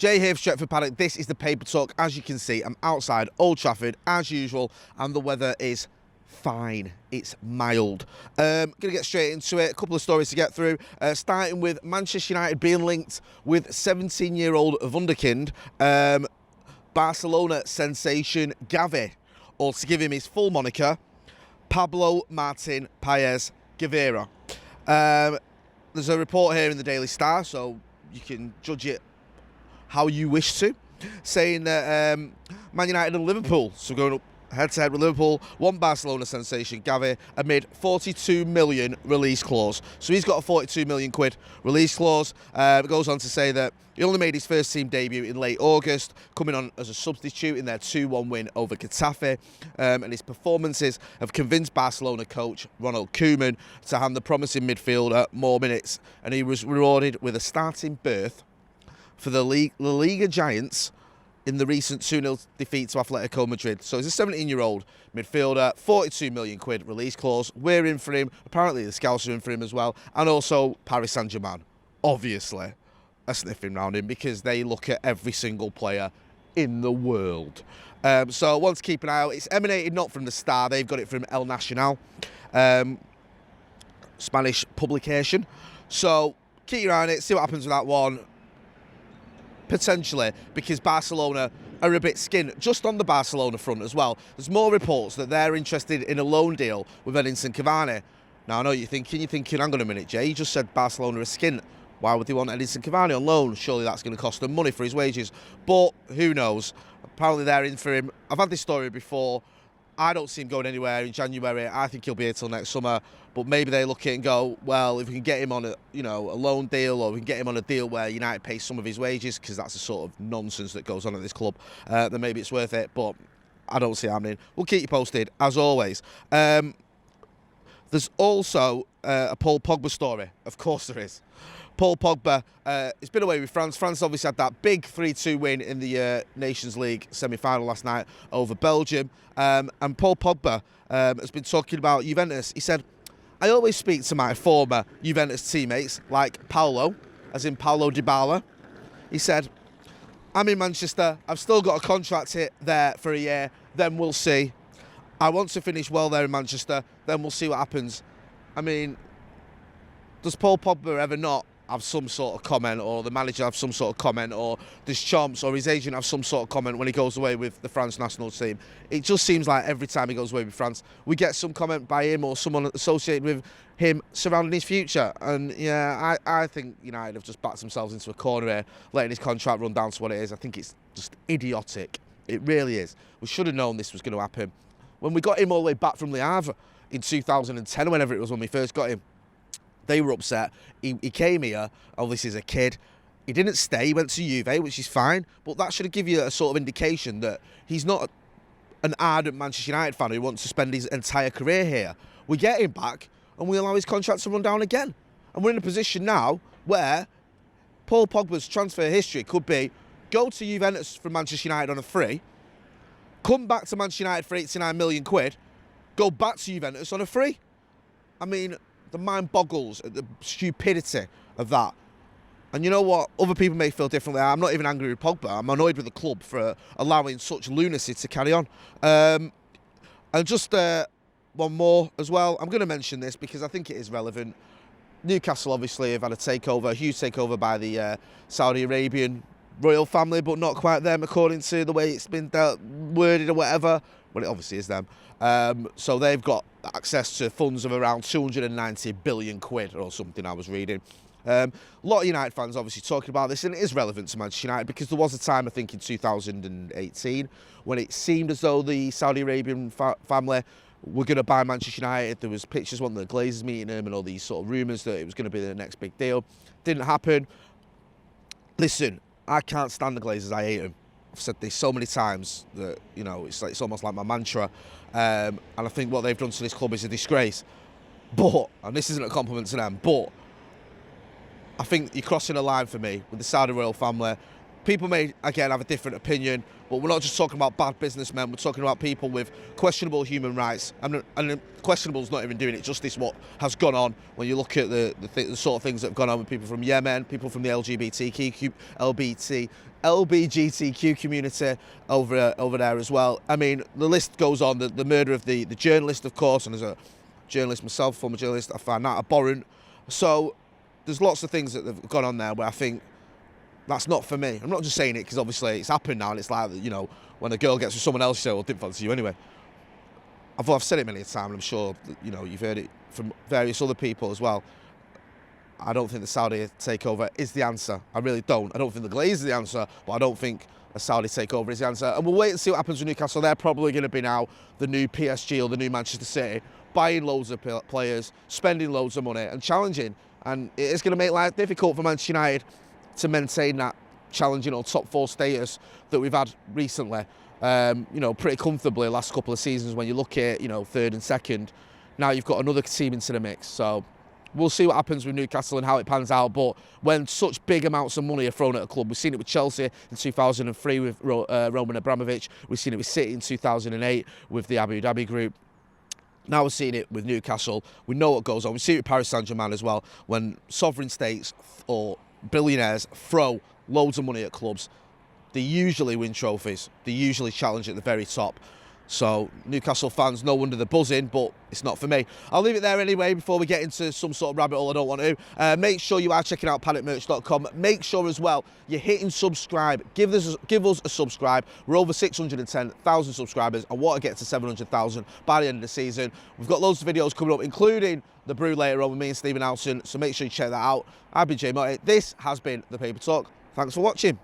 Jay here for Stretford Paddock. This is the paper talk. As you can see, I'm outside Old Trafford as usual, and the weather is fine. It's mild. Gonna get straight into it. A couple of stories to get through. Starting with Manchester United being linked with 17-year-old Wonderkid, Barcelona sensation Gavi, or to give him his full moniker, Pablo Martin Paez Guevara. There's a report here in the Daily Star, so you can judge it how you wish to, saying that Man United and Liverpool, so going up head-to-head with Liverpool, one Barcelona sensation, Gavi, amid 42 million release clause. So he's got a 42 million quid release clause. It goes on to say that he only made his first team debut in late August, coming on as a substitute in their 2-1 win over Getafe, and his performances have convinced Barcelona coach Ronald Koeman to hand the promising midfielder more minutes, and he was rewarded with a starting berth for the La Liga Giants in the recent 2-0 defeat to Atletico Madrid. So he's a 17-year-old midfielder, 42 million quid release clause. We're in for him. Apparently the Scouts are in for him as well. And also Paris Saint-Germain, obviously, are sniffing round him because they look at every single player in the world. So one to keep an eye out. It's emanated not from the Star. They've got it from El Nacional, Spanish publication. So keep your eye on it, see what happens with that one. Potentially, because Barcelona are a bit skinned, just on the Barcelona front as well. There's more reports that they're interested in a loan deal with Edinson Cavani. Now, I know you're thinking, hang on a minute, Jay, you just said Barcelona are skinned. Why would they want Edinson Cavani on loan? Surely that's going to cost them money for his wages. But who knows? Apparently they're in for him. I've had this story before. I don't see him going anywhere in January. I think he'll be here till next summer. But maybe they look at it and go, well, if we can get him on a loan deal, or we can get him on a deal where United pays some of his wages, because that's the sort of nonsense that goes on at this club, then maybe it's worth it. But I don't see it happening. We'll keep you posted, as always. There's also a Paul Pogba story. Of course there is. Paul Pogba has been away with France. France obviously had that big 3-2 win in the Nations League semi-final last night over Belgium. And Paul Pogba has been talking about Juventus. He said, I always speak to my former Juventus teammates, like Paolo, as in Paulo Dybala. He said, I'm in Manchester. I've still got a contract there for a year. Then we'll see. I want to finish well there in Manchester. Then we'll see what happens. I mean, does Paul Pogba ever not have some sort of comment, or the manager have some sort of comment, or does Chomps or his agent have some sort of comment when he goes away with the France national team? It just seems like every time he goes away with France, we get some comment by him or someone associated with him surrounding his future. And yeah, I think United have just backed themselves into a corner here, letting his contract run down to what it is. I think it's just idiotic. It really is. We should have known this was going to happen. When we got him all the way back from Le Havre in 2010, whenever it was when we first got him, they were upset. He came here, obviously as a kid. He didn't stay, he went to Juve, which is fine. But that should give you a sort of indication that he's not an ardent Manchester United fan who wants to spend his entire career here. We get him back and we allow his contract to run down again. And we're in a position now where Paul Pogba's transfer history could be go to Juventus from Manchester United on a free, come back to Manchester United for 89 million quid, go back to Juventus on a free. I mean, the mind boggles at the stupidity of that. And you know what? Other people may feel differently. I'm not even angry with Pogba. I'm annoyed with the club for allowing such lunacy to carry on. And just one more as well. I'm going to mention this because I think it is relevant. Newcastle obviously have had a takeover, a huge takeover by the Saudi Arabian royal family, but not quite them according to the way it's been worded or whatever. Well, it obviously is them. So they've got access to funds of around 290 billion quid or something I was reading. A lot of United fans obviously talking about this, and it is relevant to Manchester United because there was a time, I think in 2018, when it seemed as though the Saudi Arabian family were going to buy Manchester United. There was pictures of the Glazers meeting them and all these sort of rumours that it was going to be the next big deal. Didn't happen. Listen, I can't stand the Glazers, I hate them. I've said this so many times that, you know, it's almost like my mantra. And I think what they've done to this club is a disgrace. But, and this isn't a compliment to them, but I think you're crossing a line for me with the Saudi royal family. People may, again, have a different opinion, but we're not just talking about bad businessmen, we're talking about people with questionable human rights. And questionable's not even doing it justice, what has gone on when you look at the sort of things that have gone on with people from Yemen, people from the LGBTQ community over there as well. I mean, the list goes on. The murder of the journalist, of course, and as a journalist myself, former journalist, I find that abhorrent. So there's lots of things that have gone on there where I think that's not for me. I'm not just saying it because obviously it's happened now, and it's like, you know, when a girl gets with someone else, you say, well, I didn't fancy you anyway. I've said it many times, and I'm sure that, you know, you've heard it from various other people as well. I don't think the Saudi takeover is the answer. I really don't. I don't think the Glaze is the answer, but I don't think a Saudi takeover is the answer. And we'll wait and see what happens with Newcastle. They're probably going to be now the new PSG or the new Manchester City, buying loads of players, spending loads of money and challenging. And it is going to make life difficult for Manchester United to maintain that challenging or top 4 status that we've had recently. You know, pretty comfortably the last couple of seasons when you look at, you know, 3rd and 2nd. Now you've got another team into the mix. So we'll see what happens with Newcastle and how it pans out. But when such big amounts of money are thrown at a club, we've seen it with Chelsea in 2003 with Roman Abramovich. We've seen it with City in 2008 with the Abu Dhabi group. Now we're seeing it with Newcastle. We know what goes on. We see it with Paris Saint-Germain as well. When sovereign states or billionaires throw loads of money at clubs, they usually win trophies. They usually challenge at the very top. So Newcastle fans, no wonder they're buzzing, but it's not for me. I'll leave it there anyway before we get into some sort of rabbit hole I don't want to. Make sure you are checking out paddockmerch.com. Make sure as well you're hitting subscribe. Give us a subscribe. We're over 610,000 subscribers. I want to get to 700,000 by the end of the season. We've got loads of videos coming up, including the brew later on with me and Stephen Alson. So make sure you check that out. I've been Jay Motti. This has been The Paper Talk. Thanks for watching.